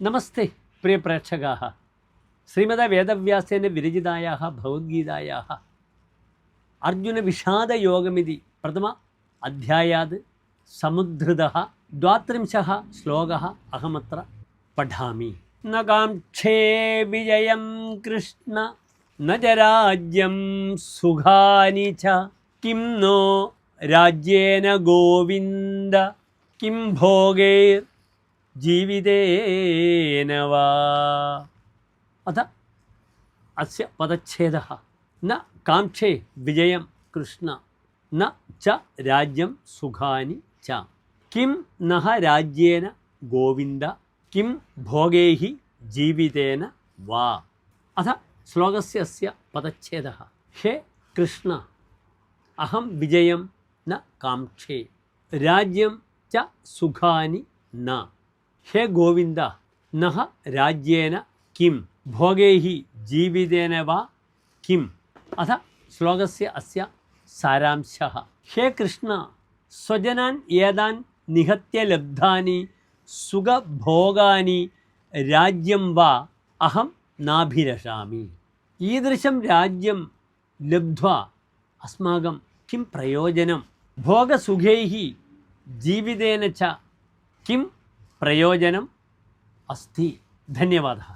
നമസ്തേ പ്രിയ പ്രേക്ഷകാः ശ്രീമദ വേദവ്യാസേന വിരചിതായാः ഭഗവദ്ഗീതായാः അർജുനവിഷാദയോഗമിതി പ്രഥമ അധ്യായാത് സമുദ്ധൃതः 32 ശ്ലോകः അഹമത്ര പഠാമി. ന കാംക്ഷേ വിജയം കൃഷ്ണ ന ച രാജ്യം സുഖാനി ച കിം നോ രാജ്യേന ഗോവിന്ദ കിം ഭോഗൈർ ജീവിതേന വാ. അത അസ്യ പദച്ഛേദഃ ന കാംക്ഷേ വിജയം കൃഷ്ണ ന ച രാജ്യം സുഖാനി ച കിം നഹ രാജ്യേന ഗോവിന്ദ കിം ഭോഗൈഹി ജീവിതേന വാ. അത ശ്ലോകസ്യ അസ്യ പദച്ഛേദഃ ഹേ കൃഷ്ണ അഹം വിജയം ന കാംക്ഷേ രാജ്യം ച സുഖാനി ന. ഹേ ഗോവിന്ദ നഹ രാജ്യേന കിം ഭോഗൈഹി ജീവിതേന വാ കിം. അഥ ശ്ലോകസ്യ അസ്യ സാരാംശഃ ഹേ കൃഷ്ണ സ്വജനാൻ ഏതാൻ നിഹത്യ ലബ്ധാനി സുഖഭോഗാനി രാജ്യം വാ അഹം നാഭിലഷാമി. ഈദൃശം രാജ്യം ലബ്ധ്വാ അസ്മാകം കിം പ്രയോജനം ഭോഗസുഖൈഃ ജീവിതേന ച കിം പ്രയോജനം അസ്തി. ധന്യവാദः.